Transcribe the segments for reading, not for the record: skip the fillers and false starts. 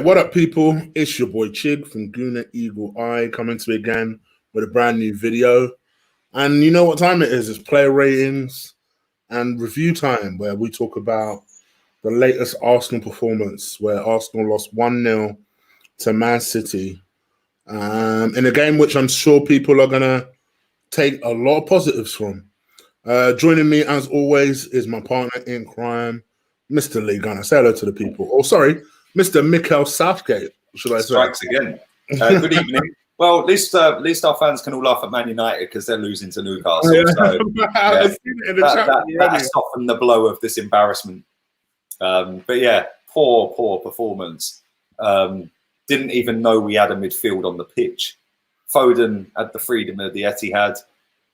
what up, people? It's your boy Chig from Guna Eagle Eye coming to you again with a brand new video. And you know what time it is? It's player ratings and review time, where we talk about the latest Arsenal performance, where Arsenal lost 1-0 to Man City in a game which I'm sure people are going to take a lot of positives from. Joining me, as always, is my partner in crime, Mr. Lee Gunner. Say hello to the people. Oh, sorry, Mr. Mikel Southgate, should I say? Strikes again. Good evening. Well, at least our fans can all laugh at Man United because they're losing to Newcastle. Yeah. So I've seen it in the chat that softened the blow of this embarrassment. But yeah, poor performance. Didn't even know we had a midfield on the pitch. Foden had the freedom of the Etihad.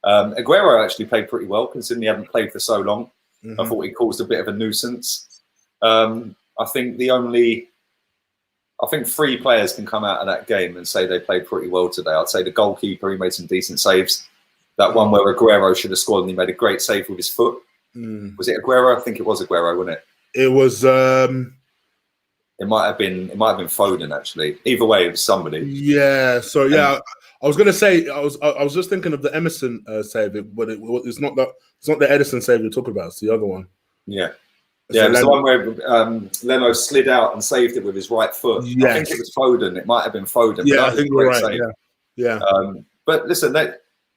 Aguero actually played pretty well, considering he hadn't played for so long. Mm-hmm. I thought he caused a bit of a nuisance. I think three players can come out of that game and say they played pretty well today. I'd say the goalkeeper, he made some decent saves. That one where Aguero should have scored and he made a great save with his foot. Was it Aguero? I think it was Aguero, wasn't it? It was. It might have been Foden, actually. Either way, it was somebody. Yeah. So yeah, I was gonna say I was just thinking of the Emerson save, but it's not the Edison save you're talking about. It's the other one. Yeah. Yeah, it was the one where Leno slid out and saved it with his right foot. Yes. I think it was Foden. It might have been Foden. Yeah, I think you're right. Yeah. But listen,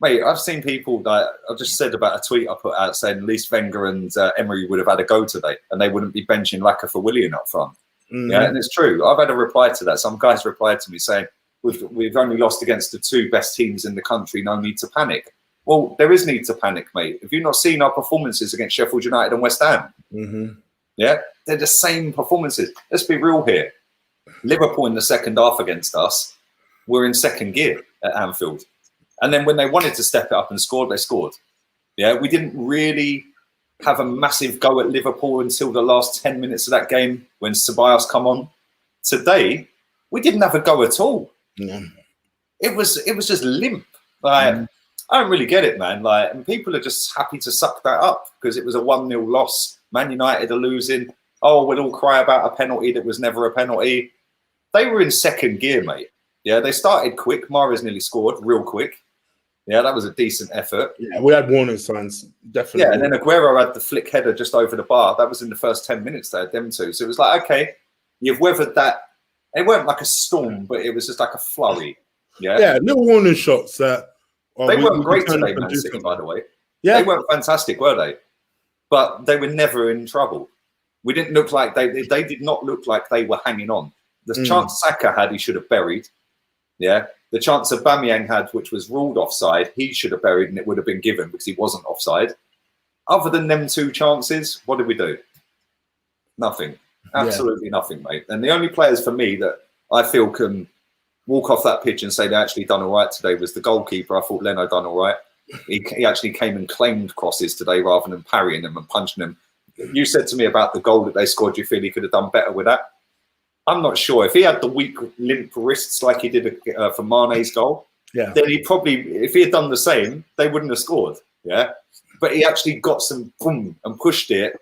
mate, I've seen people that I just said about a tweet I put out saying at least Wenger and Emery would have had a go today, and they wouldn't be benching Laka for Willian up front. Mm-hmm. Yeah, and it's true. I've had a reply to that. Some guys replied to me saying, "We've only lost against the two best teams in the country. No need to panic." Well, there is need to panic, mate. Have you not seen our performances against Sheffield United and West Ham? Mm-hmm. Yeah, they're the same performances. Let's be real here. Liverpool in the second half against us were in second gear at Anfield. And then when they wanted to step it up and score, they scored. Yeah, we didn't really have a massive go at Liverpool until the last 10 minutes of that game when Ceballos come on. Today, we didn't have a go at all. Yeah. It was just limp. Like, I don't really get it, man. Like, and people are just happy to suck that up because it was a 1-0 loss. Man United are losing. Oh, we'll all cry about a penalty that was never a penalty. They were in second gear, mate. Yeah, they started quick. Mahrez nearly scored real quick. Yeah, that was a decent effort. Yeah, we had warning signs, definitely. Yeah, and then Aguero had the flick header just over the bar. That was in the first 10 minutes they had them two. So it was like, okay, you've weathered that. It weren't like a storm, but it was just like a flurry. Yeah, yeah, little warning shots that... they weren't great today, Man City, by the way. Yeah. They weren't fantastic, were they? But they were never in trouble. We didn't look like they did not look like they were hanging on. The chance Saka had, he should have buried. Yeah. The chance Aubameyang had, which was ruled offside, he should have buried and it would have been given because he wasn't offside. Other than them two chances, what did we do? Nothing. Absolutely nothing, mate. And the only players for me that I feel can walk off that pitch and say they actually done all right today was the goalkeeper. I thought Leno done all right. He actually came and claimed crosses today rather than parrying them and punching them. You said to me about the goal that they scored. Do you feel he could have done better with that? I'm not sure. If he had the weak, limp wrists like he did for Mane's goal, then he probably, if he had done the same, they wouldn't have scored. Yeah, but he actually got some boom and pushed it.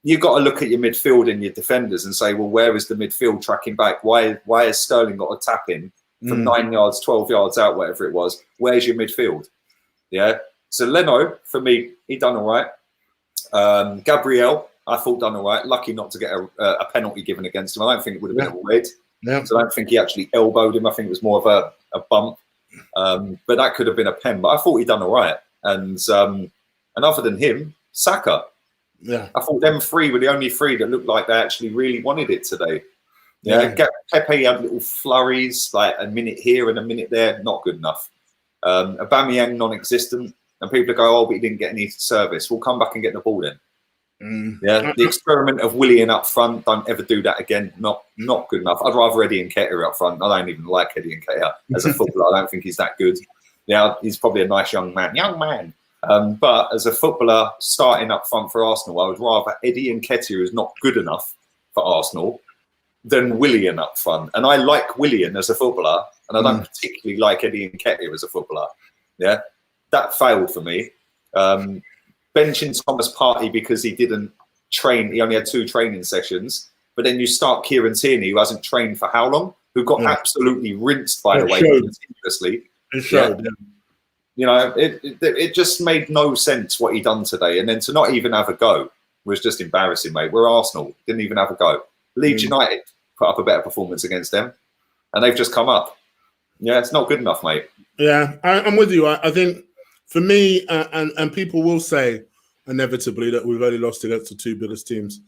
You've got to look at your midfield and your defenders and say, well, where is the midfield tracking back? Why has Sterling got a tap in from 9 yards, 12 yards out, whatever it was? Where's your midfield? Yeah. So Leno, for me, he done all right. Gabriel, I thought done all right. Lucky not to get a penalty given against him. I don't think it would have been a red. Yeah. So I don't think he actually elbowed him. I think it was more of a bump. But that could have been a pen. But I thought he done all right. And other than him, Saka. Yeah. I thought them three were the only three that looked like they actually really wanted it today. Yeah. Pepe had little flurries, like a minute here and a minute there. Not good enough. Aubameyang non-existent, and people go, "Oh, but he didn't get any service." We'll come back and get the ball then. Yeah, the experiment of Willian up front. Don't ever do that again. Not good enough. I'd rather Eddie Nketiah up front. I don't even like Eddie Nketiah as a footballer. I don't think he's that good. Yeah, he's probably a nice young man. But as a footballer starting up front for Arsenal, I would rather Eddie Nketiah, who's not good enough for Arsenal, than Willian up front. And I like Willian as a footballer, and I don't particularly like Eddie Nketiah as a footballer. Yeah, that failed for me. Benching Thomas Partey because he didn't train. He only had 2 training sessions. But then you start Kieran Tierney, who hasn't trained for how long, who got absolutely rinsed, by the way, continuously. It showed. Yeah. You know, it just made no sense what he done today. And then to not even have a go was just embarrassing, mate. We're Arsenal, didn't even have a go. Leeds United put up a better performance against them, and they've just come up. Yeah, it's not good enough, mate. Yeah, I'm with you. I think for me, and people will say inevitably that we've only lost against the two biggest teams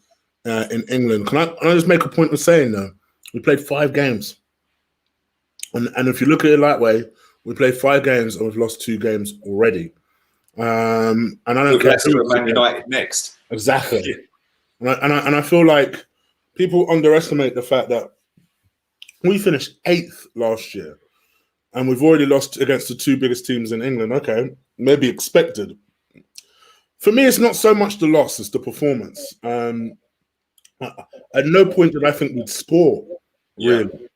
in England. Can I just make a point of saying, though, we played 5 games. And if you look at it that way, we played 5 games and we've lost 2 games already. And I don't care. Man United next. Exactly. And I feel like people underestimate the fact that we finished 8th last year and we've already lost against the 2 biggest teams in England. Okay, maybe expected. For me, it's not so much the loss, it's the performance. At no point did I think we'd score, really.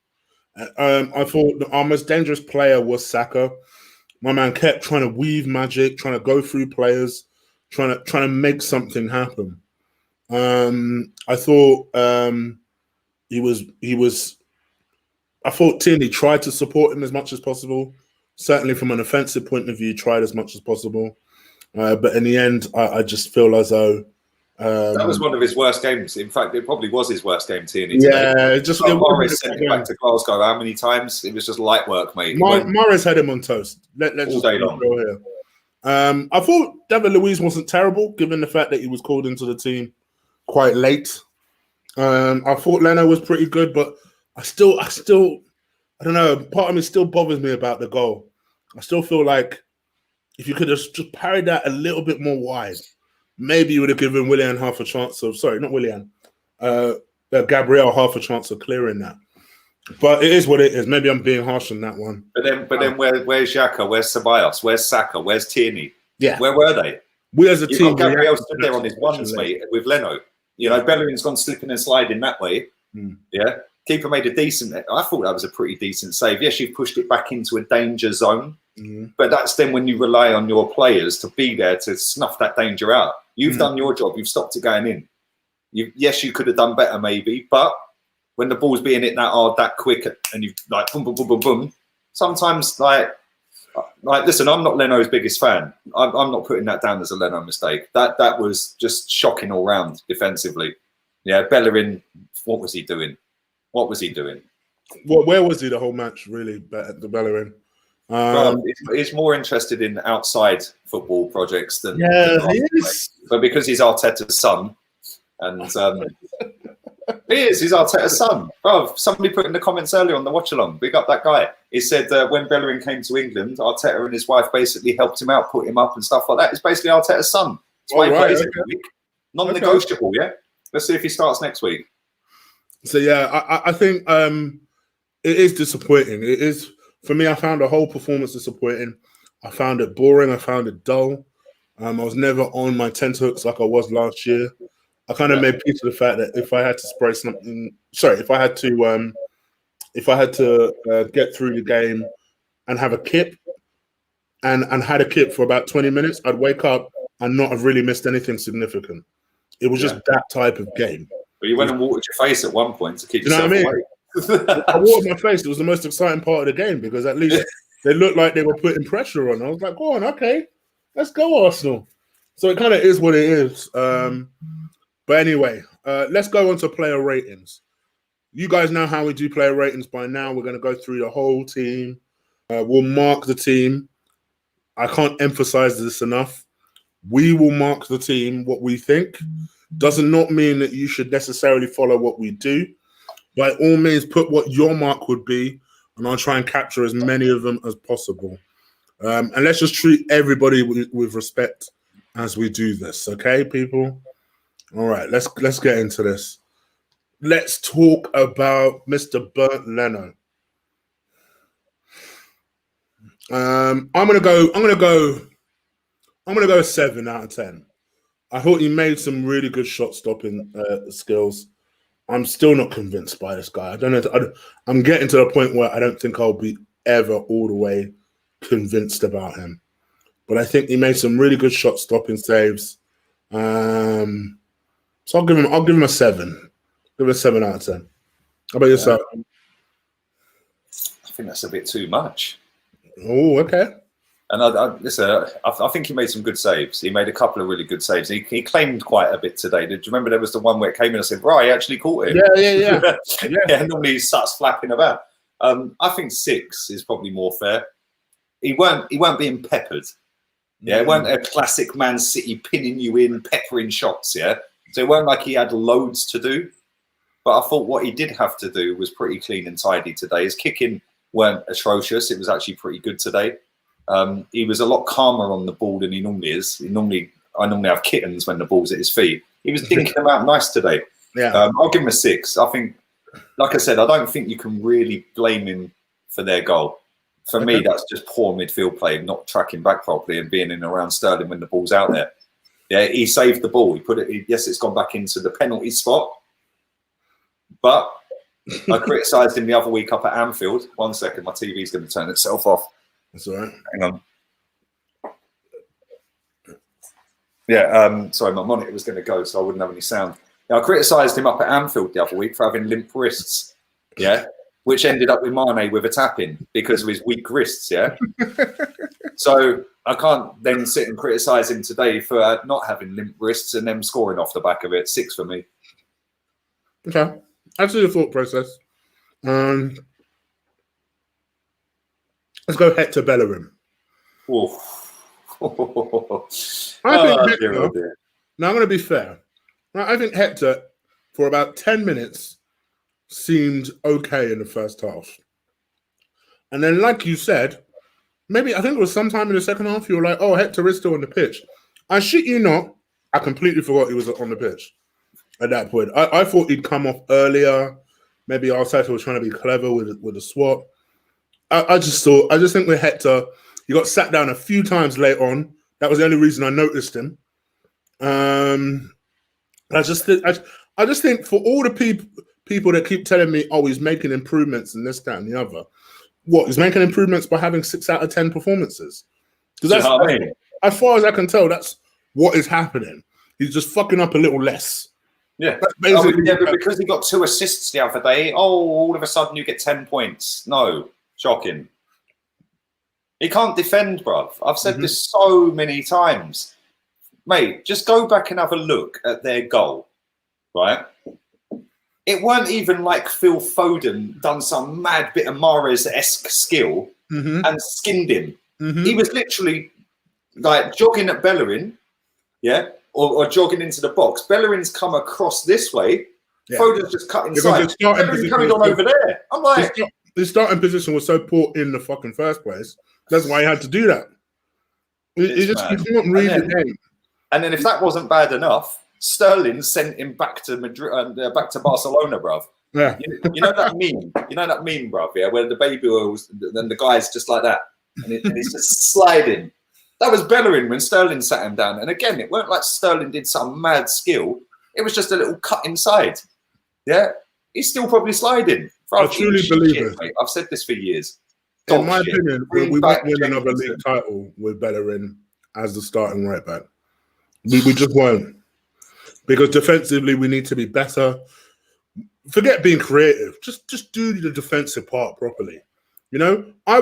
I thought our most dangerous player was Saka. My man kept trying to weave magic, trying to go through players, trying to make something happen. I thought I thought Tierney tried to support him as much as possible. Certainly from an offensive point of view, tried as much as possible. But in the end, I just feel as though that was one of his worst games. In fact, it probably was his worst game, Tierney. Yeah, Morris sent him back to Glasgow how many times? It was just light work, mate. Morris had him on toast. Let's all day long. Here. I thought David Luiz wasn't terrible, given the fact that he was called into the team quite late. I thought Leno was pretty good, but I still, I don't know. Part of me still bothers me about the goal. I still feel like if you could have just parried that a little bit more wide, maybe you would have given Willian half a chance of, Gabriel half a chance of clearing that. But it is what it is. Maybe I'm being harsh on that one. But then where's Xhaka? Where's Ceballos? Where's Saka? Where's Tierney? Yeah. Where were they? We as a team. Gabriel stood there on his ones, mate, with Leno. You know, Bellerin's gone slipping and sliding that way. Yeah. Keeper made a decent, I thought that was a pretty decent save. Yes, you've pushed it back into a danger zone. But that's then when you rely on your players to be there to snuff that danger out. You've done your job. You've stopped it going in. Yes, you could have done better maybe, but when the ball's being hit that hard, that quick, and you like boom, boom, boom, boom, boom, sometimes like listen, I'm not Leno's biggest fan. I'm not putting that down as a Leno mistake. That was just shocking all round defensively. Yeah, Bellerin, what was he doing? What was he doing? Well, where was he the whole match, really, the Bellerin? He's more interested in outside football projects than he is. But because he's Arteta's son, and he's Arteta's son. Bro, somebody put in the comments earlier on the watch along. Big up that guy. He said when Bellerin came to England, Arteta and his wife basically helped him out, put him up and stuff like that. It's basically Arteta's son. That's why he plays every week. Non-negotiable, yeah. Let's see if he starts next week. So yeah, I think it is disappointing. It is. For me, I found the whole performance disappointing. I found it boring. I found it dull. I was never on my tenterhooks like I was last year. I kind of made peace with the fact that if I had to spray something, if I had to get through the game and have a kip and had a kip for about 20 minutes, I'd wake up and not have really missed anything significant. It was just that type of game. But you went and watered your face at one point to keep yourself awake. I watered my face. It was the most exciting part of the game because at least they looked like they were putting pressure on. I was like, go on, okay, let's go, Arsenal. So it kind of is what it is. But anyway, let's go on to player ratings. You guys know how we do player ratings by now. We're going to go through the whole team. We'll mark the team. I can't emphasize this enough. We will mark the team what we think. Doesn't not mean that you should necessarily follow what we do. By all means, put what your mark would be, and I'll try and capture as many of them as possible. And let's just treat everybody with respect as we do this, okay, people? All right, let's get into this. Let's talk about Mr. Bernd Leno. I'm gonna go 7 out of 10. I thought he made some really good shot stopping skills. I'm still not convinced by this guy. I don't know. I'm getting to the point where I don't think I'll be ever all the way convinced about him. But I think he made some really good shot stopping saves. So I'll give him a 7. Give it a 7 out of 10. How about yourself? I think that's a bit too much. Oh, okay. And listen, I think he made some good saves. He made a couple of really good saves. He claimed quite a bit today. Did you remember there was the one where it came in and said, right, he actually caught it? Yeah. Yeah, normally he starts flapping about. I think 6 is probably more fair. He weren't being peppered. Yeah, it weren't a classic Man City pinning you in, peppering shots, yeah? So it weren't like he had loads to do. But I thought what he did have to do was pretty clean and tidy today. His kicking weren't atrocious. It was actually pretty good today. He was a lot calmer on the ball than he normally is. I normally have kittens when the ball's at his feet. He was dinking them out nice today. Yeah. I'll give him a 6. I think, like I said, I don't think you can really blame him for their goal. For me, that's just poor midfield play, not tracking back properly and being in around Sterling when the ball's out there. Yeah, he saved the ball. He put it. Yes, it's gone back into the penalty spot. But I criticised him the other week up at Anfield. 1 second, my TV's going to turn itself off. That's all right. Hang on. Yeah, sorry, my monitor was going to go, so I wouldn't have any sound. Now, I criticised him up at Anfield the other week for having limp wrists, yeah, which ended up with Mane with a tap-in because of his weak wrists, yeah. So I can't then sit and criticise him today for not having limp wrists and them scoring off the back of it. 6 for me. Okay. That's the thought process. Let's go Hector Bellerin. I think Hector, now I'm going to be fair. I think Hector, for about 10 minutes, seemed okay in the first half. And then, like you said, maybe I think it was sometime in the second half, you were like, oh, Hector is still on the pitch. I shit you not, I completely forgot he was on the pitch at that point. I thought he'd come off earlier. Maybe Arteta was trying to be clever with a swap. I just think with Hector, he got sat down a few times late on. That was the only reason I noticed him. I just think for all the people that keep telling me, oh, he's making improvements and this, that, and the other. What, he's making improvements by having 6 out of 10 performances? Because that's, I mean, as far as I can tell, that's what is happening. He's just fucking up a little less. Yeah, but because he got 2 assists the other day, all of a sudden you get 10 points. No, shocking. He can't defend, bruv. I've said this so many times. Mate, just go back and have a look at their goal, right? It weren't even like Phil Foden done some mad bit of Mahrez-esque skill and skinned him. He was literally like jogging at Bellerin, yeah, or jogging into the box. Bellerin's come across this way. Yeah. Foden's just cut inside. Bellerin's carried on over there. I'm like, his starting position was so poor in the fucking first place. That's why he had to do that. He couldn't read the game. And then if that wasn't bad enough, Sterling sent him back to Madrid, back to Barcelona, bruv. Yeah. You know that meme? You know that meme, bruv, yeah, where the baby was, then the guy's just like that. And he's just sliding. That was Bellerin when Sterling sat him down. And again, it weren't like Sterling did some mad skill. It was just a little cut inside. Yeah? He's still probably sliding. I truly believe it. Mate. I've said this for years. In my opinion, we won't win another league title with Bellerin as the starting right back. We just won't. Because defensively, we need to be better. Forget being creative. Just do the defensive part properly. You know, I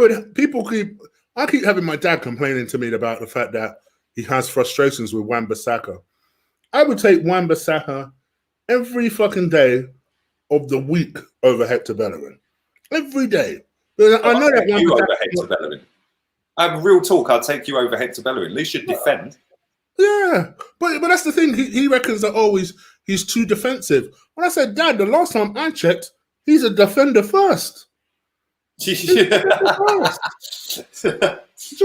keep having my dad complaining to me about the fact that he has frustrations with Wan-Bissaka. I would take Wan-Bissaka every fucking day of the week over Hector Bellerin. Every day. I know that you over Hector Bellerin. Real talk, I'd take you over Hector Bellerin. At least you'd defend. Yeah, but that's the thing. He reckons that he's too defensive. When I said, Dad, the last time I checked, he's a defender first. So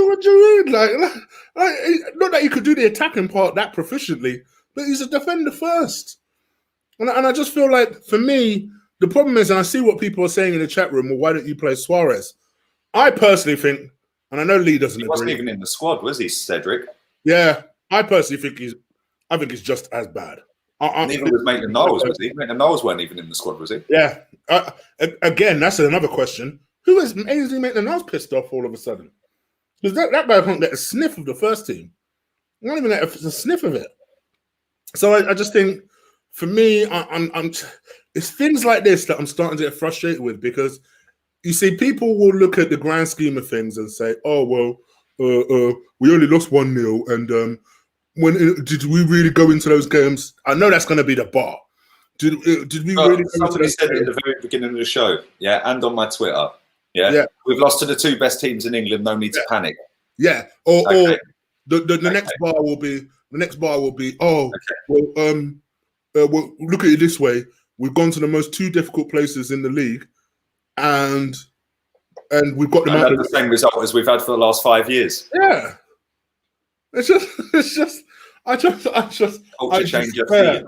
what do you mean? Like, not that he could do the attacking part that proficiently, but he's a defender first. And I just feel like, for me, the problem is, and I see what people are saying in the chat room, well, why don't you play Suarez? I personally think, and I know Lee doesn't agree. He wasn't even in the squad, was he, Cedric? Yeah, I personally think he's just as bad. Neither was Maitland-Niles, was he? Maitland-Niles weren't even in the squad, was he? Yeah. Again, that's another question. Who is Ainsley Maitland-Niles pissed off all of a sudden? Because that guy can't get a sniff of the first team. Not even a sniff of it. So I just think, for me, I'm it's things like this that I'm starting to get frustrated with, because you see, people will look at the grand scheme of things and say, "Oh well, we only lost 1-0, and did we really go into those games?" I know that's going to be the bar. Did we really? Somebody said it at the very beginning of the show, yeah, and on my Twitter, yeah. We've lost to the 2 best teams in England. No need to panic. Yeah, or the next bar will be well, look at it this way: we've gone to the most 2 difficult places in the league, and we've got them out the same result as we've had for the last 5 years. Yeah, it's just I just change your feeling.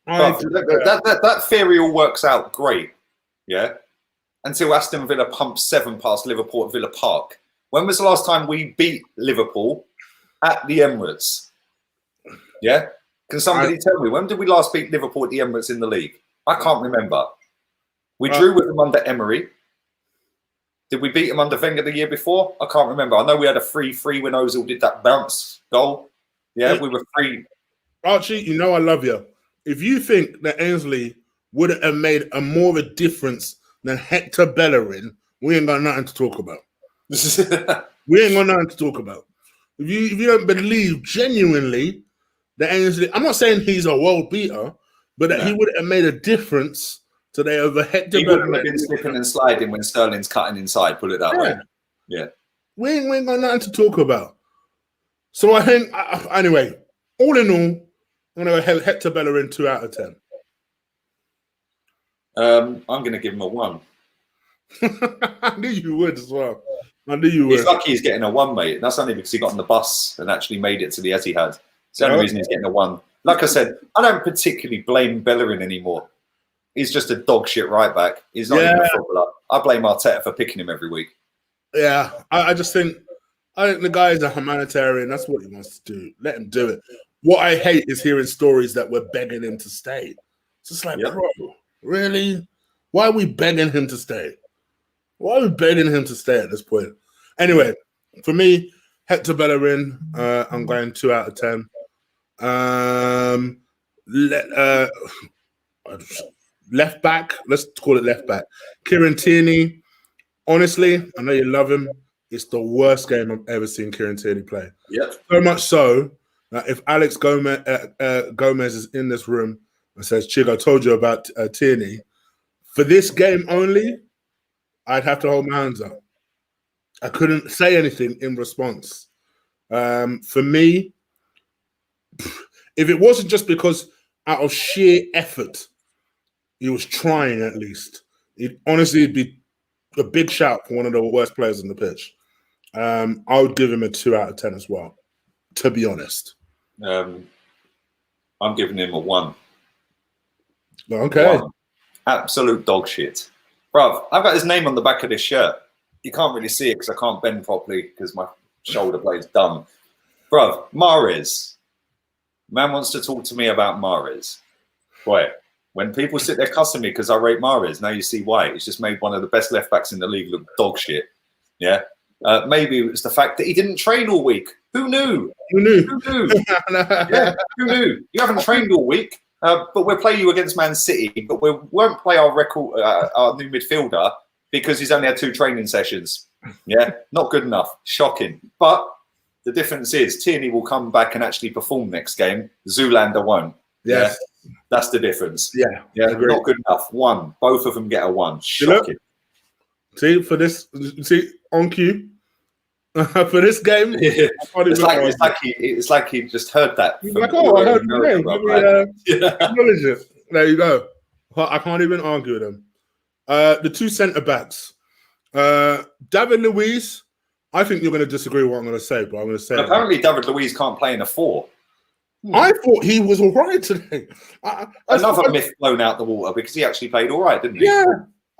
That theory all works out great, yeah. Until Aston Villa pumped 7 past Liverpool at Villa Park. When was the last time we beat Liverpool at the Emirates? Yeah, can somebody tell me, when did we last beat Liverpool at the Emirates in the league? I can't remember. We drew with them under Emery. Did we beat them under Wenger the year before? I can't remember. I know we had a 3-3 when Ozil did that bounce goal. Yeah, we were 3. Archie, you know I love you. If you think that Ainsley would have made a more of a difference than Hector Bellerin, we ain't got nothing to talk about. We ain't got nothing to talk about. If you don't believe genuinely that Ainsley, I'm not saying he's a world beater, but that he would have made a difference today over Hector Bellerin. He wouldn't have been slipping and sliding when Sterling's cutting inside, put it that way. Yeah. We ain't got nothing to talk about. So I think, anyway, all in all, I'm going to go Hector Bellerin 2 out of 10. I'm going to give him a 1. I knew you would as well. I knew you would. He's lucky he's getting a 1, mate. That's only because he got on the bus and actually made it to the Etihad. It's the only reason he's getting a 1. Like I said, I don't particularly blame Bellerin anymore. He's just a dog shit right back. He's not even a footballer. I blame Arteta for picking him every week. Yeah, I think the guy is a humanitarian. That's what he wants to do. Let him do it. What I hate is hearing stories that we're begging him to stay. It's just like, bro, really? Why are we begging him to stay? Why are we begging him to stay at this point? Anyway, for me, Hector Bellerin, I'm going 2 out of 10. Left back, let's call it left back. Kieran Tierney, honestly, I know you love him. It's the worst game I've ever seen Kieran Tierney play. Yep. So much so that if Alex Gomez is in this room and says, Chig, I told you about Tierney, for this game only, I'd have to hold my hands up. I couldn't say anything in response. For me, if it wasn't just because out of sheer effort, he was trying at least, it'd be a big shout for one of the worst players on the pitch. I would give him a 2 out of 10 as well, to be honest. I'm giving him a 1. Okay. 1. Absolute dog shit. Bruv, I've got his name on the back of this shirt. You can't really see it because I can't bend properly because my shoulder blade's dumb. Bruv, Mahrez. Man wants to talk to me about Mahrez. Boy, when people sit there cussing me because I rate Mahrez, now you see why. He's just made one of the best left backs in the league look dog shit. Yeah. Maybe it was the fact that he didn't train all week. Who knew? Who knew? Who knew? Yeah, who knew? You haven't trained all week, but we'll play you against Man City, but we won't play our new midfielder because he's only had 2 training sessions. Yeah, not good enough. Shocking. But the difference is Tierney will come back and actually perform next game. Zoolander won't. Yes. Yeah, that's the difference. Yeah, not good enough. 1. Both of them get a 1. Shocking. See, for this, on cue. For this game, it's like he just heard that. He's like, oh, I heard the name. There you go. I can't even argue with them. The 2 centre backs, David Luiz. I think you're going to disagree with what I'm going to say, but I'm going to say apparently David Luiz can't play in a 4. I thought he was all right today. Another myth blown out the water because he actually played all right, didn't he? Yeah,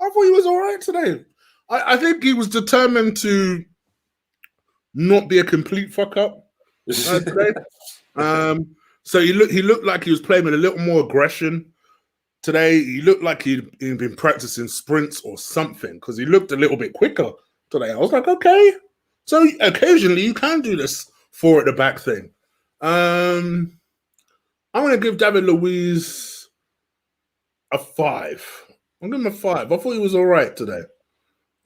I thought he was all right today. I think he was determined to not be a complete fuck up today. So he looked like he was playing with a little more aggression today. He looked like he'd been practicing sprints or something because he looked a little bit quicker today. I was like, okay. So occasionally you can do this 4 at the back thing. I'm going to give David Luiz a 5. I'm giving him a 5. I thought he was all right today.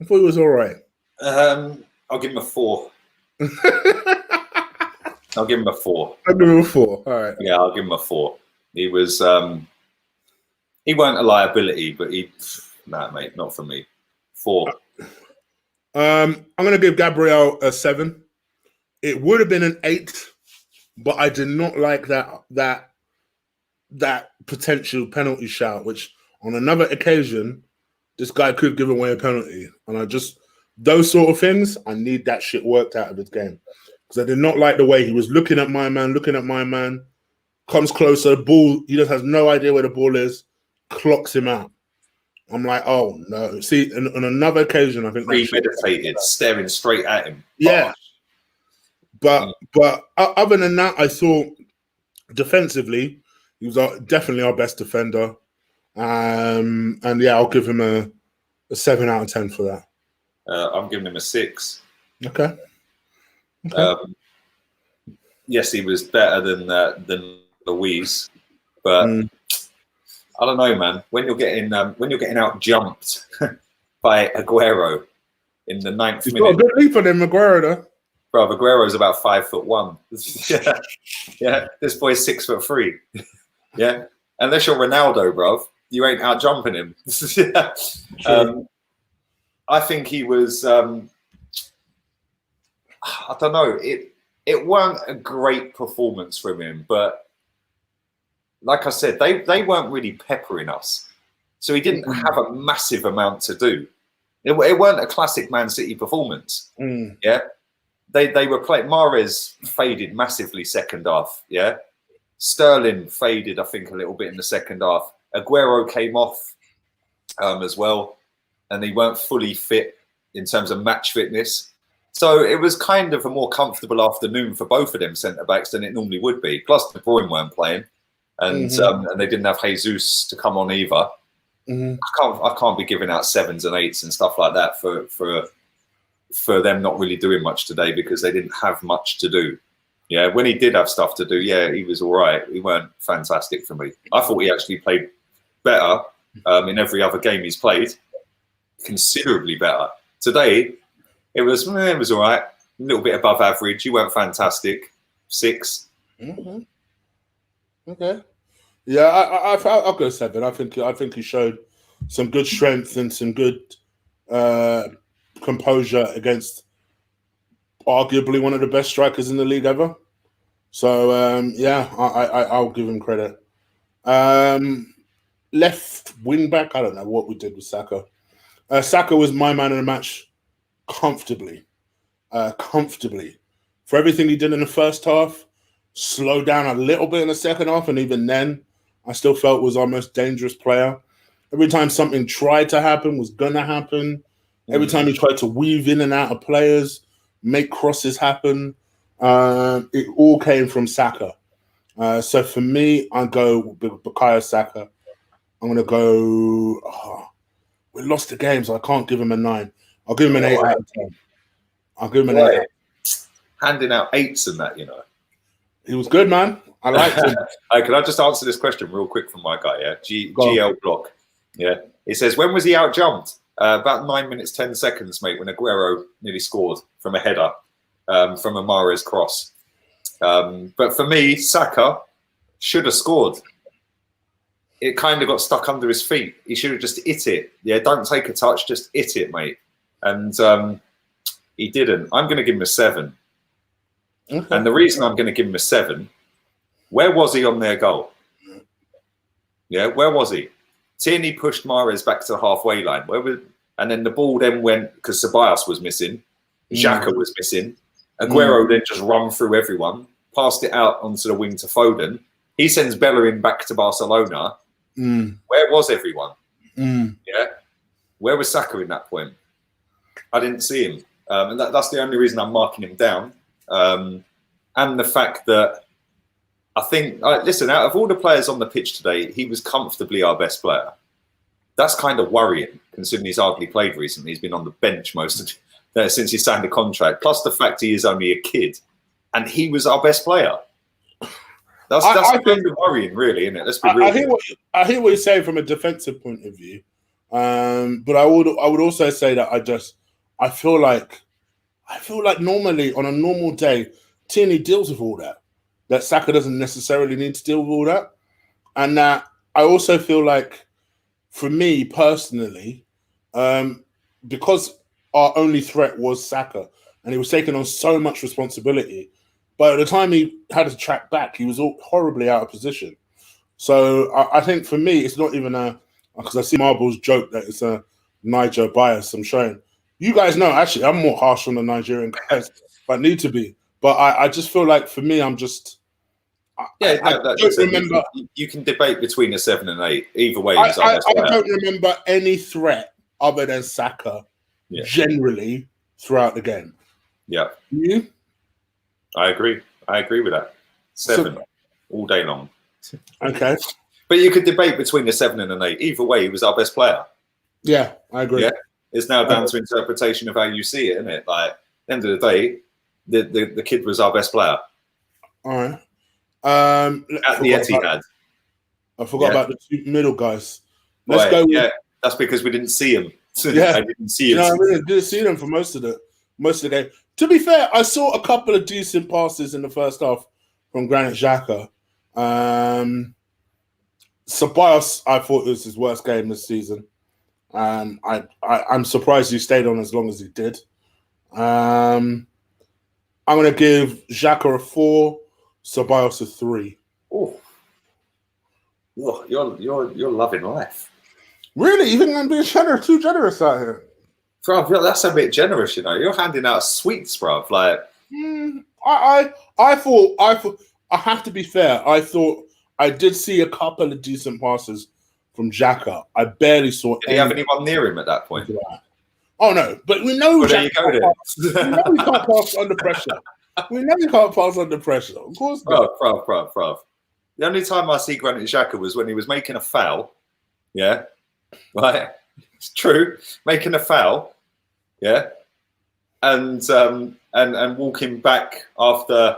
I'll give him a 4. I'll give him a 4. I'll give him a 4. All right. Yeah, I'll give him a 4. He was, he weren't a liability, but nah, mate, not for me. 4. I'm going to give Gabriel a 7. It would have been an 8, but I did not like that potential penalty shout, which on another occasion, this guy could give away a penalty. And those sort of things, I need that shit worked out of this game. Because I did not like the way he was looking at my man, comes closer, ball, he just has no idea where the ball is, clocks him out. I'm like, oh no. See, on another occasion, I think premeditated, staring straight at him. Yeah. But other than that, I thought defensively, he was definitely our best defender. And yeah, I'll give him a 7 out of 10 for that. I'm giving him a 6. Okay. Yes, he was better than Luiz, but I don't know, man. When you're getting out jumped by Aguero in the 9th He's minute, got a good leap on him, Aguero, though. Bro, Aguero's about 5'1". Yeah. This boy's 6'3". Yeah, unless you're Ronaldo, bro, you ain't out jumping him. I think he was. I don't know. It weren't a great performance from him, but like I said, they weren't really peppering us, so he didn't have a massive amount to do. It weren't a classic Man City performance. Yeah. They were playing. Mahrez faded massively second half. Yeah, Sterling faded, I think, a little bit in the second half. Aguero came off as well, and they weren't fully fit in terms of match fitness. So it was kind of a more comfortable afternoon for both of them centre backs than it normally would be. Plus, De Bruyne weren't playing, and they didn't have Jesus to come on either. I can't be giving out 7s and 8s and stuff like that for them not really doing much today because they didn't have much to do. Yeah, when he did have stuff to do, yeah, he was all right. He weren't fantastic for me. I thought he actually played better in every other game he's played, considerably better. Today, it was all right, a little bit above average. You weren't fantastic. 6. Okay. Yeah, I'll go 7. I think he showed some good strength and some good composure against arguably one of the best strikers in the league ever. So yeah, I'll give him credit. Left wing back, I don't know what we did with Saka. Saka was my man of the match comfortably. For everything he did in the first half, slowed down a little bit in the second half, and even then, I still felt was our most dangerous player. Every time something tried to happen, was going to happen. Every time he tried to weave in and out of players, make crosses happen, it all came from Saka. So for me, I go with Bukayo Saka. I'm going to go... we lost the game, so I can't give him a 9. I'll give him an 8 out of 10. I'll give him an 8. Handing out 8s and that, you know. He was good, man. I liked him. Can I just answer this question real quick from my guy, yeah? GL Block. Yeah. He says, when was he out jumped? About 9 minutes, 10 seconds, mate, when Aguero nearly scored from a header from a Mahrez cross. But for me, Saka should have scored. It kind of got stuck under his feet. He should have just hit it. Yeah, don't take a touch, just hit it, mate. And he didn't. I'm going to give him a 7. Okay. And the reason I'm going to give him a 7, where was he on their goal? Yeah, where was he? Tierney pushed Mahrez back to the halfway line. And then the ball then went, because Ceballos was missing, Xhaka was missing. Aguero then just run through everyone, passed it out onto the wing to Foden. He sends Bellerin back to Barcelona. Where was everyone? Yeah, where was Saka in that point? I didn't see him. And that's the only reason I'm marking him down. And the fact that I think, listen, out of all the players on the pitch today, he was comfortably our best player. That's kind of worrying, considering he's hardly played recently. He's been on the bench most of since he signed a contract. Plus the fact he is only a kid, and he was our best player. That's kind of worrying, really, isn't it? Let's be real. I hear what you're saying from a defensive point of view, but I would also say that I feel like normally on a normal day, Tierney deals with all that. That Saka doesn't necessarily need to deal with all that, and that I also feel like, for me personally, because our only threat was Saka, and he was taking on so much responsibility. But at the time he had to track back, he was horribly out of position. So I think for me, it's not even because I see Marble's joke that it's a Niger bias I'm showing. You guys know, actually, I'm more harsh on the Nigerian guys if I need to be. But I just feel like for me, I'm just... I don't remember... You can debate between a 7 and 8. Either way, I don't remember any threat other than Saka generally throughout the game. Yeah. You? I agree with that. 7 all day long. Okay. But you could debate between a 7 and an 8. Either way, he was our best player. Yeah, I agree. Yeah. It's now down to interpretation of how you see it, isn't it? Like, at the end of the day, the kid was our best player. All right. At the Etihad. I forgot about the two middle guys. Let's go. Yeah, that's because we didn't see him. Yeah, I didn't see it. I really didn't see them for most of the game. To be fair, I saw a couple of decent passes in the first half from Granit Xhaka. Ceballos, I thought it was his worst game this season. I'm surprised he stayed on as long as he did. I'm going to give Xhaka a 4, Ceballos a 3. Oh, you're loving life. Really? You think I'm being too generous out here? Bruv, that's a bit generous, you know. You're handing out sweets, bruv. Like, I thought I have to be fair. I thought I did see a couple of decent passes from Xhaka. I barely saw. Did he have anyone near him at that point? Oh no, but we know. There you go. We know he can't pass under pressure. We know he can't pass under pressure. Of course not. Bruv. The only time I see Granit Xhaka was when he was making a foul. Yeah, right. It's true. Making a foul, yeah, and walking back after,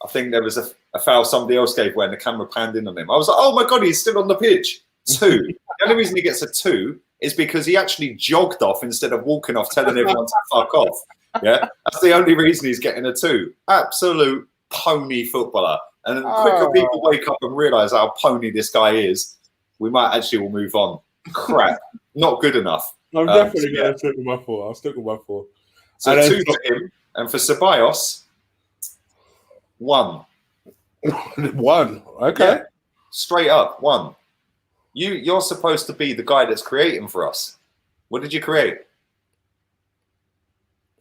I think there was a foul somebody else gave away and the camera panned in on him. I was like, oh my God, he's still on the pitch. 2. The only reason he gets a 2 is because he actually jogged off instead of walking off, telling everyone to fuck off. Yeah, that's the only reason he's getting a 2. Absolute pony footballer. And the quicker people wake up and realise how pony this guy is, we might actually all move on. Crap. Not good enough. I'm definitely going to stick with my 4. I'll stick with my 4. So 2 for him, and for Ceballos, 1. 1. Okay. Yeah. Straight up, 1. You're supposed to be the guy that's creating for us. What did you create?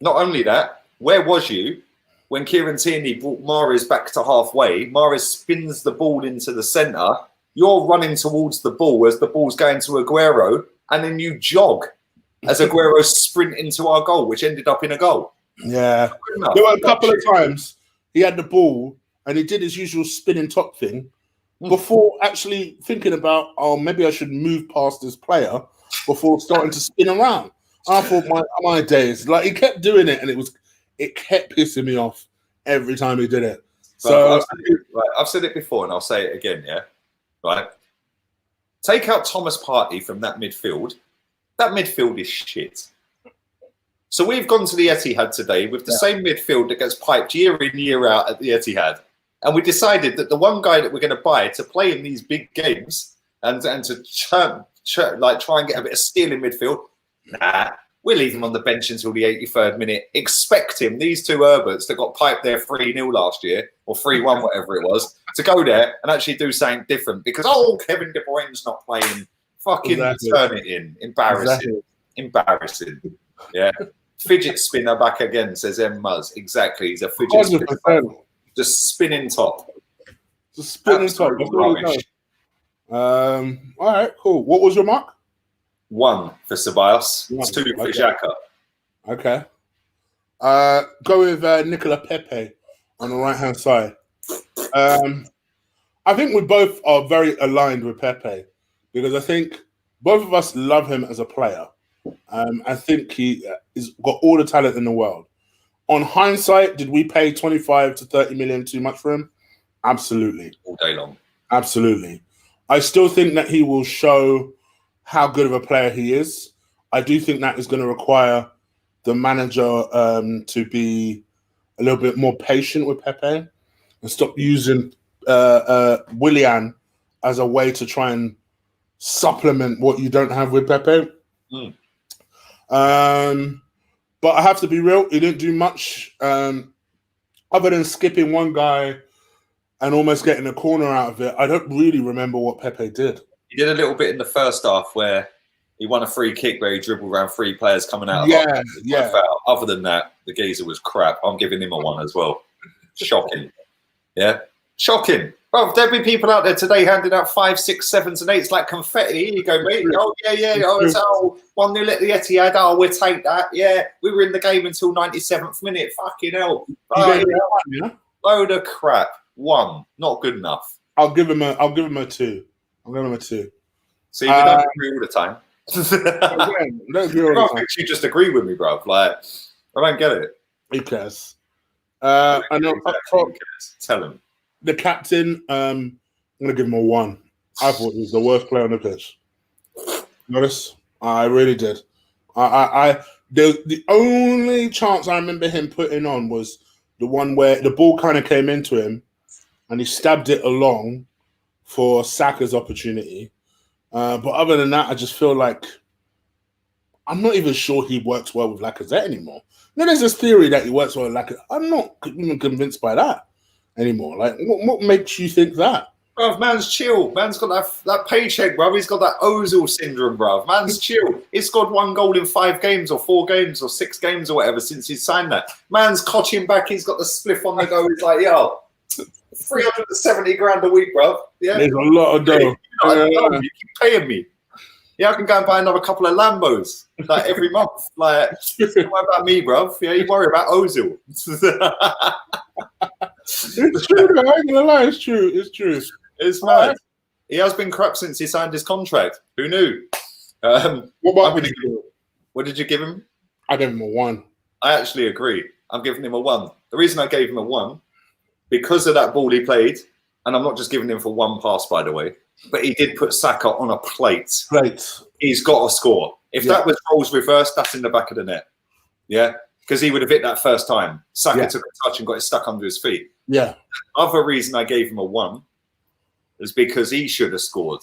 Not only that, where was you when Kieran Tierney brought Mahrez back to halfway? Mahrez spins the ball into the centre. You're running towards the ball as the ball's going to Aguero, and then you jog as Aguero sprint into our goal, which ended up in a goal. Yeah. There were a couple of times he had the ball and he did his usual spinning top thing before actually thinking about, oh, maybe I should move past this player before starting to spin around. I thought, my days. Like, he kept doing it and it kept pissing me off every time he did it. So I've said it before and I'll say it again, yeah? Right? Take out Thomas Partey from that midfield. That midfield is shit. So we've gone to the Etihad today with the same midfield that gets piped year in, year out at the Etihad. And we decided that the one guy that we're going to buy to play in these big games and to try and get a bit of steel in midfield, nah, we'll leave him on the bench until the 83rd minute. Expect him, these two Herberts that got piped there 3-0 last year, or 3-1, whatever it was, to go there and actually do something different because, Kevin De Bruyne's not playing. Fucking turn it in. Embarrassing. Embarrassing. Yeah. Fidget spinner back again, says M. Muzz. Exactly. He's a fidget spinner. Just spinning top. Just spinning top. All right, cool. What was your mark? 1 for Ceballos. 2 for Xhaka. Okay. Go with Nicola Pepe on the right-hand side. I think we both are very aligned with Pepe because I think both of us love him as a player. I think he has got all the talent in the world. On hindsight, did we pay 25 to 30 million too much for him? Absolutely. All day long. Absolutely. I still think that he will show how good of a player he is. I do think that is going to require the manager to be a little bit more patient with Pepe and stop using Willian as a way to try and supplement what you don't have with Pepe. But I have to be real, he didn't do much other than skipping one guy and almost getting a corner out of it. I don't really remember what Pepe did. He did a little bit in the first half where he won a free kick where he dribbled around 3 players coming out of foul. Other than that, the geezer was crap. I'm giving him a 1 as well. Shocking. Yeah? Shocking. Well, there'll be people out there today handing out 5, 6, 7s and 8s like confetti. Here you go, mate. Oh, yeah. Oh, it's 1-0 at the Etihad. Oh, we'll take that. Yeah, we were in the game until 97th minute. Fucking hell. Load of crap. 1. Not good enough. I'll give him a 2. I'll give him a 2. See, we don't agree all the time. I think you just agree with me, bro. Like, I don't get it. Who cares? I know. Tell him. The captain, I'm going to give him a 1. I thought he was the worst player on the pitch. Notice? I really did. The only chance I remember him putting on was the one where the ball kind of came into him and he stabbed it along for Saka's opportunity. But other than that, I just feel like I'm not even sure he works well with Lacazette anymore. Now, there's this theory that he works well with Lacazette. I'm not even convinced by that anymore. Like, what makes you think that? Bruv, man's chill. Man's got that paycheck, bruv. He's got that Ozil syndrome, bruv. Man's chill. He's scored 1 goal in 5 games or 4 games or 6 games or whatever since he's signed that. Man's cotching back. He's got the spliff on the go. He's like, yo, 370 grand a week, bruv. Yeah, there's a lot of dough. You keep paying me. Yeah, I can go and buy another couple of Lambos like every month. Like, don't worry about me, bruv. Yeah, you worry about Ozil. It's true, though. I ain't gonna lie. It's true. It's mad. He has been crap since he signed his contract. Who knew? What did you give him? I gave him a 1. I actually agree. I'm giving him a 1. The reason I gave him a 1, because of that ball he played, and I'm not just giving him for 1 pass, by the way, but he did put Saka on a plate. He's got to score. If that was roles reversed, that's in the back of the net. Yeah? Because he would have hit that first time. Saka took a touch and got it stuck under his feet. Yeah. Other reason I gave him a 1 is because he should have scored.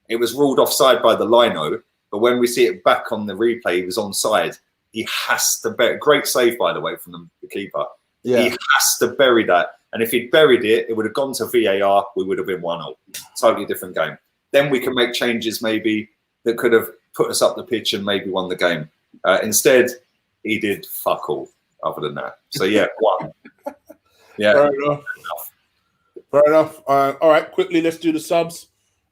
It was ruled offside by the lino, but when we see it back on the replay, he was onside. He has to bury. Great save, by the way, from the keeper. Yeah. He has to bury that. And if he'd buried it, it would have gone to VAR. We would have been 1-0. Totally different game. Then we can make changes maybe that could have put us up the pitch and maybe won the game. Instead, he did fuck all other than that. So, yeah, 1. Yeah. Fair enough. All right, quickly, let's do the subs.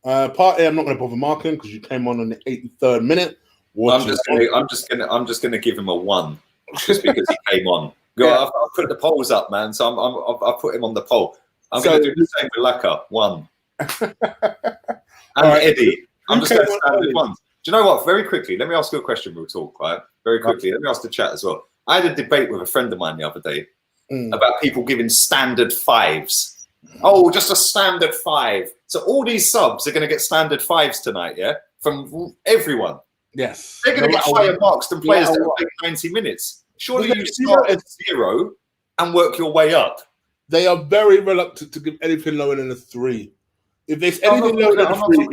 Partey, I'm not going to bother marking because you came on the 83rd minute. I'm just gonna give him a 1 just because he came on. I've put the polls up, man. So I've put him on the poll. I'm going to do the same with Laka. 1. And Eddie. I'm just going to stand with 1. Do you know what? Very quickly, let me ask you a question. We'll talk, right? Very quickly. Let me ask the chat as well. I had a debate with a friend of mine the other day about people giving standard 5s. Oh, just a standard 5. So all these subs are going to get standard 5s tonight, yeah? From everyone. Yes. They're going to get higher marks than players that have played 90 minutes. Surely you start at 0 and work your way up. They are very reluctant to give anything lower than a 3. If there's anything lower than a 3,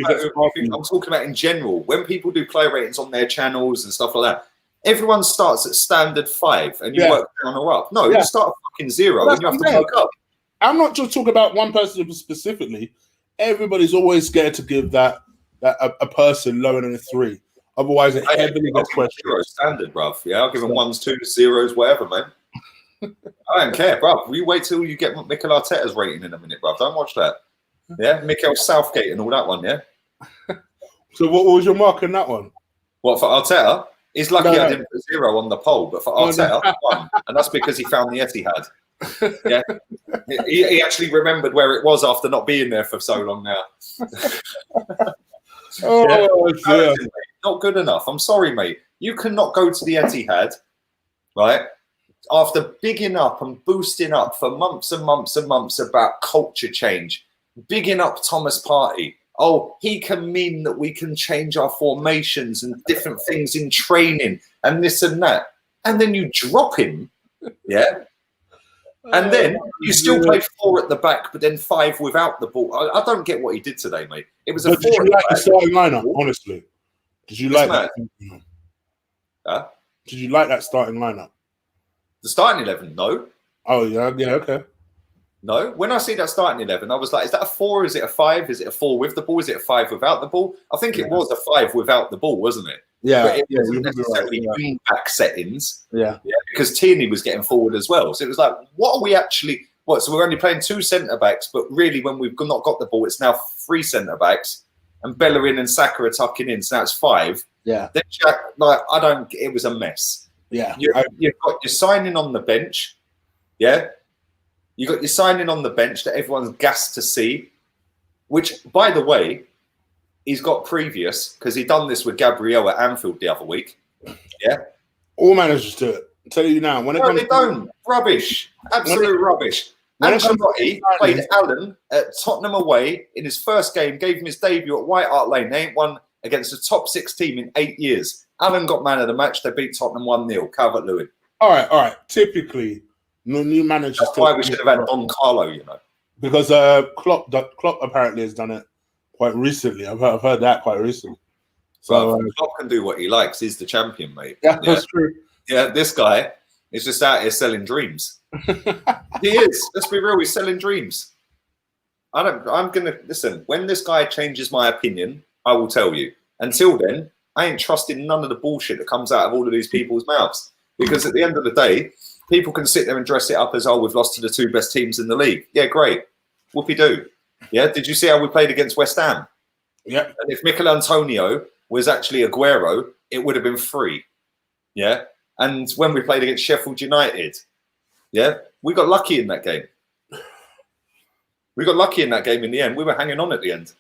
I'm talking about in general. When people do player ratings on their channels and stuff like that, everyone starts at standard 5 and you work down or up. No, you start at fucking 0 and you have to work up. I'm not just talking about one person specifically. Everybody's always scared to give that a person lower than a 3. Otherwise, it heavily gets questioned. Standard, bruv. Yeah, I'll give them 1s, 2s, 0s, whatever, man. I don't care, bruv. We wait till you get Mikel Arteta's rating in a minute, bruv. Don't watch that. Yeah, Mikel Southgate and all that one, yeah? So what was your mark on that one? What, for Arteta? He's lucky I didn't put 0 on the poll, but for Arteta, 1. And that's because he found the Etihad. Yeah, he actually remembered where it was after not being there for so long now. Not good enough. I'm sorry, mate. You cannot go to the Etihad, right, after bigging up and boosting up for months and months and months about culture change, bigging up Thomas Partey. Oh, he can mean that we can change our formations and different things in training and this and that. And then you drop him, yeah? And then you still play 4 at the back, but then 5 without the ball. I don't get what he did today, mate. It was a 4. Did you like the starting lineup, honestly? Did you like that? Huh? Did you like that starting lineup? The starting 11, no. Oh, yeah, okay. No. When I see that starting 11, I was like, is that a 4? Is it a 5? Is it a 4 with the ball? Is it a 5 without the ball? I think it was a 5 without the ball, wasn't it? Yeah. But it wasn't necessarily wing-back settings. Yeah. Because Tierney was getting forward as well. So it was like, what are we actually... What? So we're only playing 2 centre-backs, but really when we've not got the ball, it's now 3 centre-backs, and Bellerin and Saka are tucking in, so now it's 5. Yeah. Then, it was a mess. Yeah. You've got your signing on the bench. Yeah. You got your signing on the bench that everyone's gassed to see, which, by the way, he's got previous because he done this with Gabriel at Anfield the other week. Yeah. All managers do it. I'll tell you now. When it comes they don't. Rubbish. Absolute rubbish. Ancelotti played Allen at Tottenham away in his first game, gave him his debut at White Hart Lane. They ain't won against a top 6 team in 8 years. Allen got man of the match. They beat Tottenham 1-0. Calvert-Lewin. All right. Typically, no new managers. That's why we should have had Don Carlo, you know. Because Klopp apparently has done it quite recently. I've heard that quite recently. So Klopp can do what he likes. He's the champion, mate. Yeah, that's true. Yeah, this guy is just out here selling dreams. He is. Let's be real. He's selling dreams. I'm gonna listen. When this guy changes my opinion, I will tell you. Until then, I ain't trusting none of the bullshit that comes out of all of these people's mouths. Because at the end of the day, people can sit there and dress it up as, oh, we've lost to the 2 best teams in the league. Yeah, great. Whoopie-doo. Yeah, did you see how we played against West Ham? Yeah. And if Mikel Antonio was actually Aguero, it would have been 3. Yeah. And when we played against Sheffield United, yeah, we got lucky in that game. We got lucky in that game in the end. We were hanging on at the end.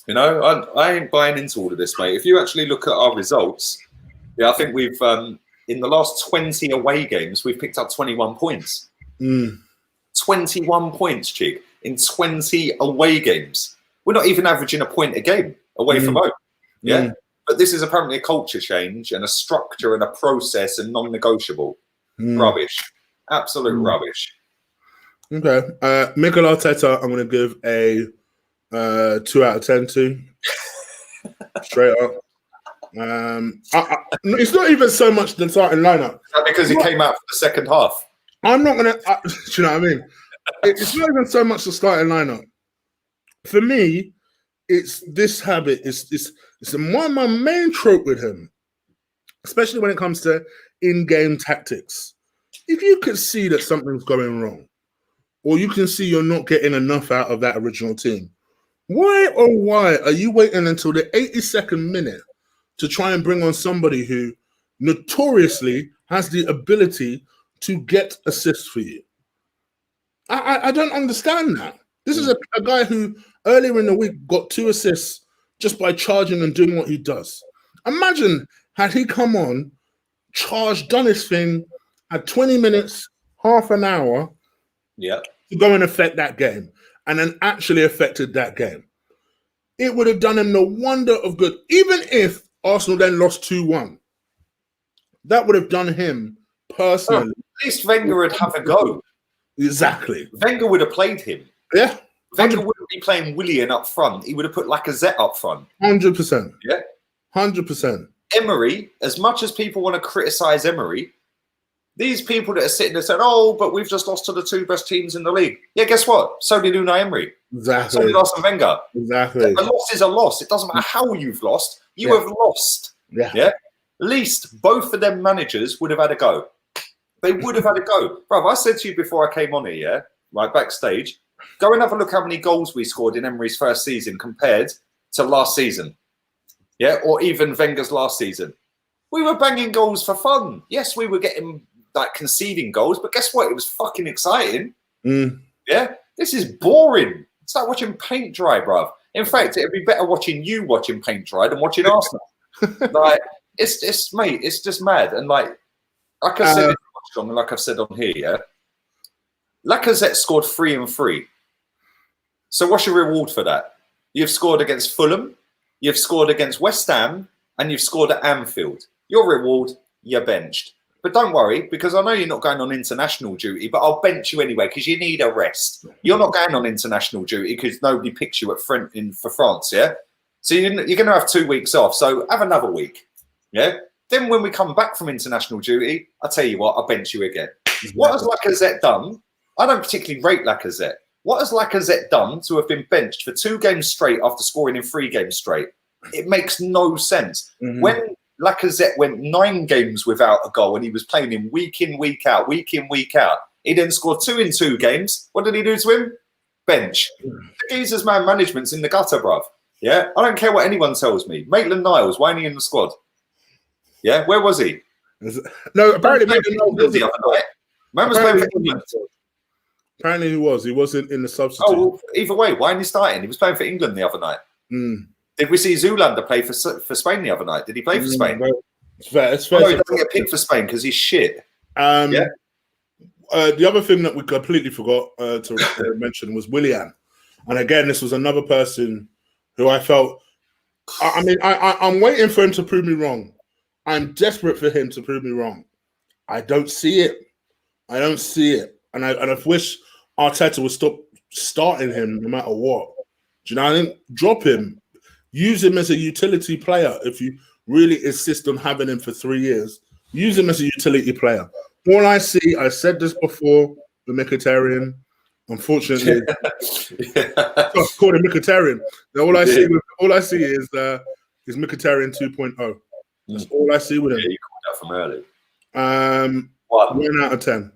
You know, I ain't buying into all of this, mate. If you actually look at our results, yeah, I think we've, in the last 20 away games, we've picked up 21 points. 21 points, Chig, in 20 away games. We're not even averaging a point a game away from home. Yeah. But this is apparently a culture change and a structure and a process and non-negotiable. Rubbish. Absolute rubbish. Okay. Mikel Arteta, I'm going to give a 2 out of 10 to. Straight up. It's not even so much the starting lineup. Because he came out for the second half. I'm not going to... do you know what I mean? It's not even so much the starting lineup. For me, it's this habit. It's my main trope with him, especially when it comes to in-game tactics. If you can see that something's going wrong, or you can see you're not getting enough out of that original team, why are you waiting until the 82nd minute to try and bring on somebody who notoriously has the ability to get assists for you? I don't understand that. This is a guy who earlier in the week got 2 assists just by charging and doing what he does. Imagine had he come on, charged, done his thing, had 20 minutes, half an hour to go and affect that game, and then actually affected that game. It would have done him the wonder of good. Even if Arsenal then lost 2-1, that would have done him personally. At least Wenger would have a go. Exactly. Wenger would have played him. Yeah. Wenger wouldn't be playing Willian up front. He would have put Lacazette up front. 100%. Yeah. 100%. Emery, as much as people want to criticise Emery, these people that are sitting there saying, oh, but we've just lost to the 2 best teams in the league. Yeah, guess what? So did Unai Emery. Exactly. So did Arsene Wenger. Exactly. A loss is a loss. It doesn't matter how you've lost. You have lost. Yeah. Yeah. At least both of them managers would have had a go. They would have had a go. Bruv, I said to you before I came on here, yeah, like backstage, go and have a look how many goals we scored in Emery's first season compared to last season. Yeah, or even Wenger's last season. We were banging goals for fun. Yes, we were getting like conceding goals, but guess what? It was fucking exciting. Yeah, this is boring. It's like watching paint dry, bruv. In fact, it'd be better watching you watching paint dry than watching Arsenal. Like, it's just mad. And like I said watched on, like I've said on here, yeah, Lacazette scored 3 and 3. So what's your reward for that? You've scored against Fulham, you've scored against West Ham, and you've scored at Anfield. Your reward, you're benched. But don't worry, because I know you're not going on international duty, but I'll bench you anyway because you need a rest. You're not going on international duty because nobody picks you for France, yeah? So you're going to have 2 weeks off. So have another week, yeah? Then when we come back from international duty, I'll tell you what, I'll bench you again. What has Lacazette done? I don't particularly rate Lacazette. What has Lacazette done to have been benched for 2 games straight after scoring in 3 games straight? It makes no sense. When Lacazette went 9 games without a goal and he was playing him week in, week out, he then scored 2 in 2 games. What did he do to him? Bench. The geezer's man management's in the gutter, bruv. Yeah, I don't care what anyone tells me. Maitland-Niles, why ain't he in the squad? Yeah, where was he? No, apparently Maitland-Niles the other night. Man was playing for England. Apparently he was. He wasn't in the substitute. Oh, well, either way, why ain't he starting? He was playing for England the other night. Did we see Zoolander play for Spain the other night? Did he play for Spain? It's fair. It's fair. Oh, he doesn't get picked for Spain because he's shit. Yeah. The other thing that we completely forgot to mention was Willian. And again, this was another person who I felt... I'm waiting for him to prove me wrong. I'm desperate for him to prove me wrong. I don't see it. And I wish Arteta would stop starting him no matter what. Do you know what I mean? Drop him. Use him as a utility player. If you really insist on having him for 3 years, use him as a utility player. All I see, I said this before, the Mkhitaryan. Unfortunately, I called him Mkhitaryan. All I see is Mkhitaryan 2.0. That's all I see with him. Yeah, you called that from early. 1 out of 10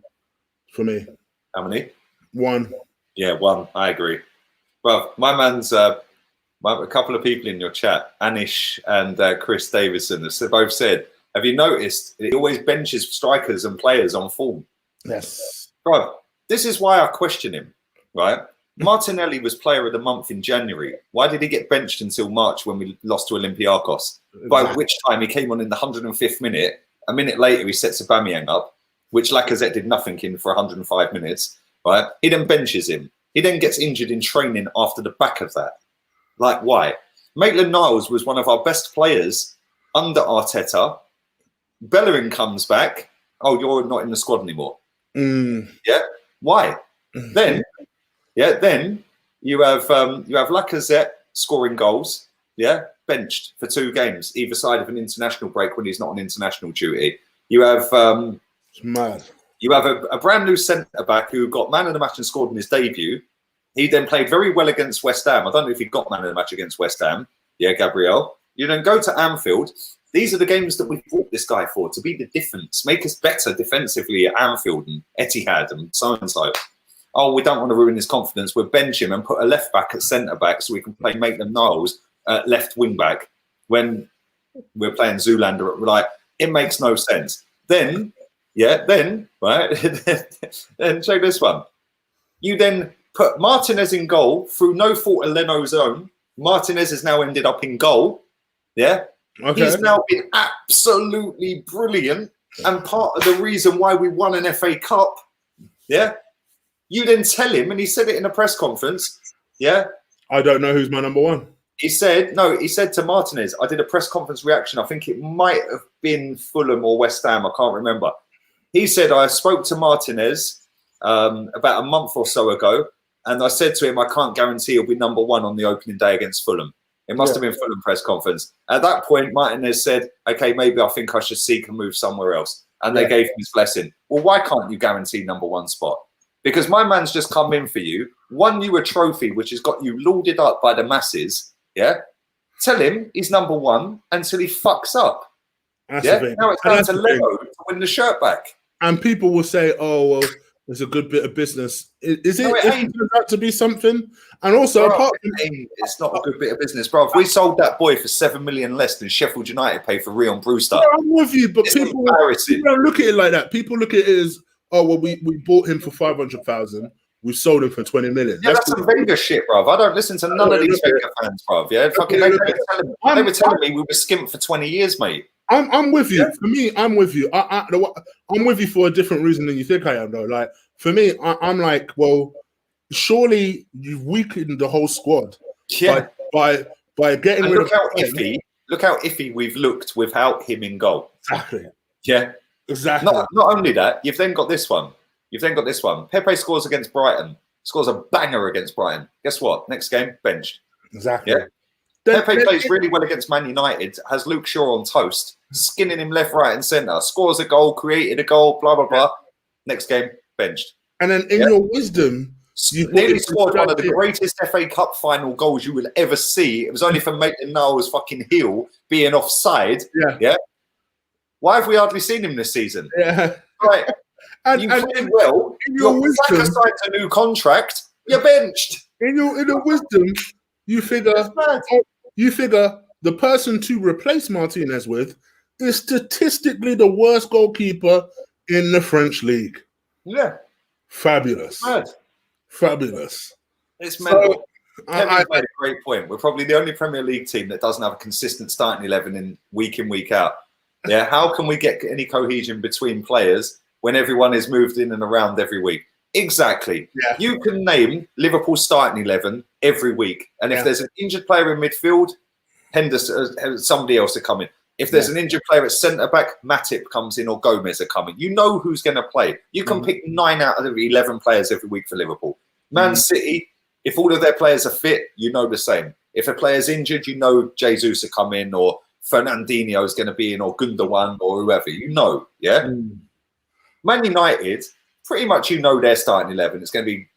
for me. How many? 1. Yeah, 1. I agree. Well, my man's a couple of people in your chat, Anish and Chris Davison, have both said, have you noticed he always benches strikers and players on form? Yes. Right. This is why I question him, right? Martinelli was player of the month in January. Why did he get benched until March when we lost to Olympiacos? Exactly. By which time he came on in the 105th minute. A minute later, he sets Aubameyang up, which Lacazette did nothing in for 105 minutes, right? He then benches him. He then gets injured in training after the back of that. Like, why? Maitland-Niles was one of our best players under Arteta. Bellerin comes back. Oh, you're not in the squad anymore. Yeah? Why? Then you have Lacazette scoring goals, yeah, benched for 2 games, either side of an international break when he's not on international duty. You have it's mad. You have a brand new centre-back who got man of the match and scored in his debut. He then played very well against West Ham. I don't know if he got man of the match against West Ham. Yeah, Gabriel. You then go to Anfield. These are the games that we bought this guy for, to be the difference, make us better defensively at Anfield and Etihad and so-and-so. Oh, we don't want to ruin his confidence. We'll bench him and put a left-back at centre-back so we can play Maitland-Niles at left wing-back when we're playing Zoolander. Like, it makes no sense. Then, right, then check this one. You then put Martinez in goal through no fault of Leno's own. Martinez has now ended up in goal. Yeah. Okay. He's now been absolutely brilliant and part of the reason why we won an FA Cup. Yeah. You then tell him, and he said it in a press conference. Yeah. I don't know who's my number 1. He said to Martinez, I did a press conference reaction. I think it might have been Fulham or West Ham. I can't remember. He said, I spoke to Martinez about a month or so ago. And I said to him, I can't guarantee he'll be number 1 on the opening day against Fulham. It must have been Fulham press conference. At that point, Martinez said, okay, maybe I think I should seek and move somewhere else. And they gave him his blessing. Well, why can't you guarantee number 1 spot? Because my man's just come in for you, won you a trophy, which has got you lauded up by the masses. Yeah. Tell him he's number 1 until he fucks up. Now it's down to Leno to win the shirt back. And people will say, oh, well, there's a good bit of business. Is it turns out to be something? And also, it's not a good bit of business, bro. If we sold that boy for $7 million less than Sheffield United paid for Rion Brewster. Yeah, I'm with you, but people don't look at it like that. People look at it as, oh, well, we bought him for 500,000. We sold him for 20 million. Yeah, that's some Wenger shit, bro. I don't listen to none of these Wenger fans, bro. Yeah, fucking they were telling me we were skint for 20 years, mate. I'm with you. For me, I'm with you. I'm with you for a different reason than you think I am, though. Like for me, I'm like, well, surely you've weakened the whole squad. Yeah. By getting and rid look of how iffy. Look how iffy we've looked without him in goal. Exactly. Yeah. Exactly. Not only that, you've then got this one. Pepe scores against Brighton. Scores a banger against Brighton. Guess what? Next game, benched. Exactly. Yeah. Pepe plays really well against Man United, has Luke Shaw on toast, skinning him left, right, and centre, scores a goal, created a goal, blah, blah, blah. Next game, benched. And then in your wisdom, you nearly scored one of the greatest FA Cup final goals you will ever see. It was only for Maitland-Niles' fucking heel being offside. Yeah. Why have we hardly seen him this season? Yeah. Right. You played well. Your Saka signs a new contract. You're benched. In your wisdom, you figure the person to replace Martinez with is statistically the worst goalkeeper in the French league. Yeah. Fabulous. Fabulous. It's mental. Kevin's made a great point. We're probably the only Premier League team that doesn't have a consistent starting 11 in, week out. Yeah. How can we get any cohesion between players when everyone is moved in and around every week? Exactly. Yeah. You can name Liverpool's starting 11 every week. And if there's an injured player in midfield, Henderson, somebody else will come in. If there's an injured player at centre-back, Matip comes in or Gomez are coming. You know who's going to play. You can pick 9 out of 11 players every week for Liverpool. Man City, if all of their players are fit, you know the same. If a player's injured, you know Jesus will come in or Fernandinho is going to be in or Gundogan or whoever. You know, yeah? Man United, pretty much you know their starting 11. It's going to be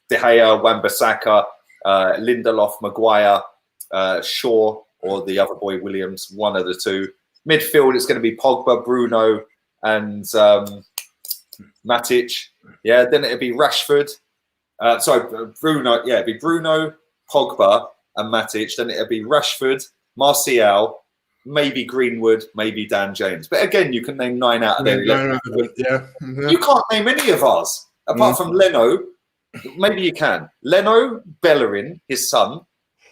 De Gea, Wan-Bissaka, Lindelof, Maguire, Shaw, or the other boy, Williams, one of the two. Midfield, it's going to be Pogba, Bruno, and Matic. Yeah, then it'll be Rashford. Bruno. Yeah, it'd be Bruno, Pogba, and Matic. Then it'll be Rashford, Martial, maybe Greenwood, maybe Dan James. But again, you can name 9 out of their 11. You can't name any of ours, apart from Leno. Maybe you can. Leno, Bellerin, his son,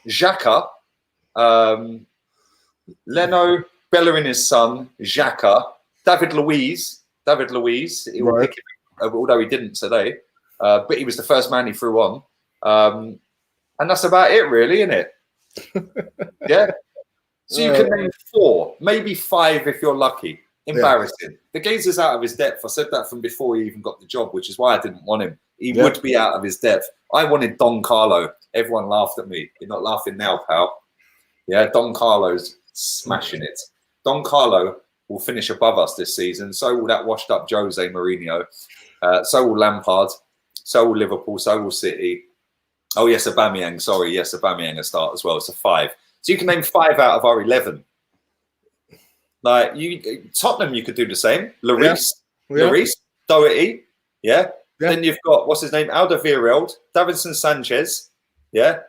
Xhaka, Leno, Bellerin, his son, Xhaka, David Luiz. He will pick him, although he didn't today. But he was the first man he threw on. And that's about it, really, isn't it? Yeah. So you can name 4, maybe 5 if you're lucky. Embarrassing. The geezer's out of his depth. I said that from before he even got the job, which is why I didn't want him. He would be out of his depth. I wanted Don Carlo. Everyone laughed at me. You're not laughing now, pal. Yeah, Don Carlo's smashing it. Don Carlo will finish above us this season. So will that washed-up Jose Mourinho. So will Lampard. So will Liverpool. So will City. Oh, yes, Aubameyang. Sorry, yes, Aubameyang will start as well. It's a 5. So you can name 5 out of our 11. Like Tottenham, you could do the same. Lloris, Doherty. Yeah. Then you've got what's his name, Alderweireld, Davinson Sanchez. Yeah.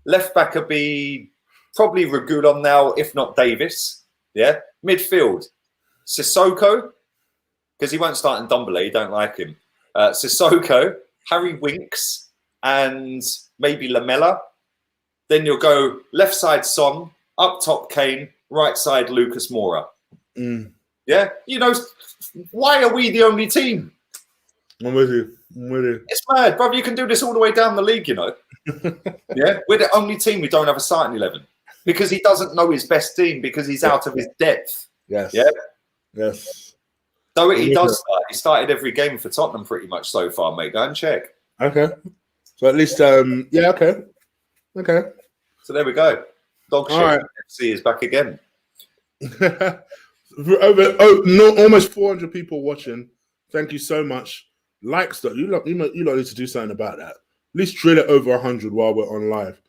Left back would be probably Reguilon now, if not Davis. Yeah. Midfield, Sissoko, because he won't start in Ndombele. You don't like him. Sissoko, Harry Winks, and maybe Lamella. Then you'll go left side Son, up top Kane, right side Lucas Moura. Yeah, you know, why are we the only team? I'm with you. It's mad, brother. You can do this all the way down the league, you know. Yeah, we're the only team we don't have a starting 11 because he doesn't know his best team because he's out of his depth. Yes. Yeah. Yes. So he does start. He started every game for Tottenham pretty much so far, mate. Go and check. Okay. So at least, okay. Okay. So there we go. Dog shit. Right. FC is back again. Almost 400 people watching. Thank you so much. Likes though. You lot need to do something about that. At least drill it over 100 while we're on live.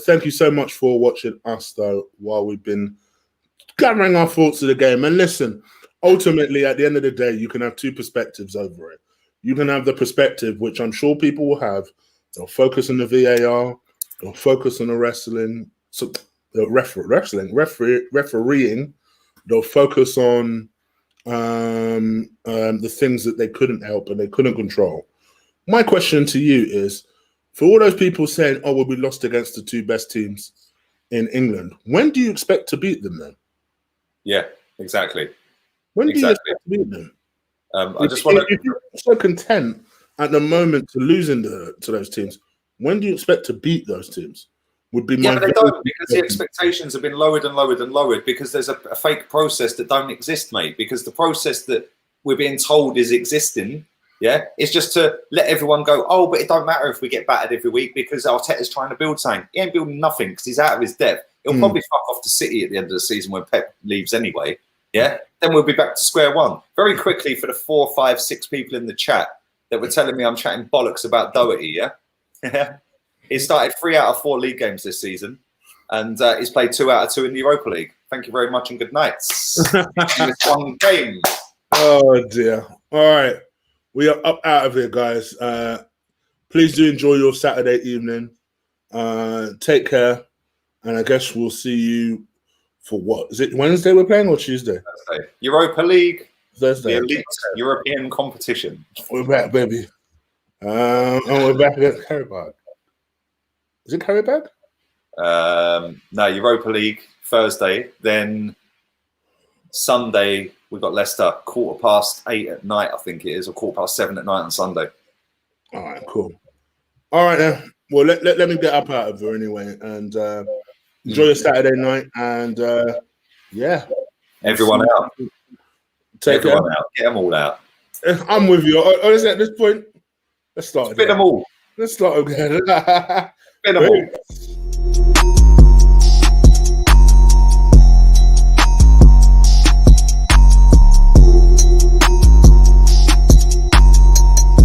Thank you so much for watching us though while we've been gathering our thoughts of the game. And listen, ultimately at the end of the day, you can have 2 perspectives over it. You can have the perspective, which I'm sure people will have. They'll focus on the VAR. They'll focus on the wrestling. So the refereeing. They'll focus on the things that they couldn't help and they couldn't control. My question to you is, for all those people saying, oh, well, we lost against the 2 best teams in England, when do you expect to beat them then? Yeah. Exactly. When do you expect to beat them? I just want to. If you're so content at the moment to losing to those teams, when do you expect to beat those teams? Would be my. But they don't, because the expectations have been lowered and lowered and lowered, because there's a fake process that don't exist, mate. Because the process that we're being told is existing, it's just to let everyone go, oh, but it don't matter if we get battered every week because Arteta's trying to build something. He ain't building nothing because he's out of his depth. He'll probably fuck off to City at the end of the season when Pep leaves anyway. Then we'll be back to square one. Very quickly, for the 4, 5, 6 people in the chat that were telling me I'm chatting bollocks about Doherty, he started 3 out of 4 league games this season, and he's played 2 out of 2 in the Europa League. Thank you very much and good night. It's one game. Oh dear. All right, we are up out of here, guys. Please do enjoy your Saturday evening. Take care, and I guess we'll see you for what? Is it Wednesday we're playing or Tuesday? Thursday. Europa League. Thursday. The elite European competition. We're back, baby. And we're back against Karabakh. Is it Karabakh? No, Europa League Thursday. Then Sunday we've got Leicester 8:15 at night, I think it is, or 7:15 at night on Sunday. All right, cool. All right then. Well, let me get up out of here anyway, and enjoy your Saturday night, and everyone out. Take everyone out. Get them all out. I'm with you. Honestly, at this point, let's start. Spin them all. Let's start again. Spin them all.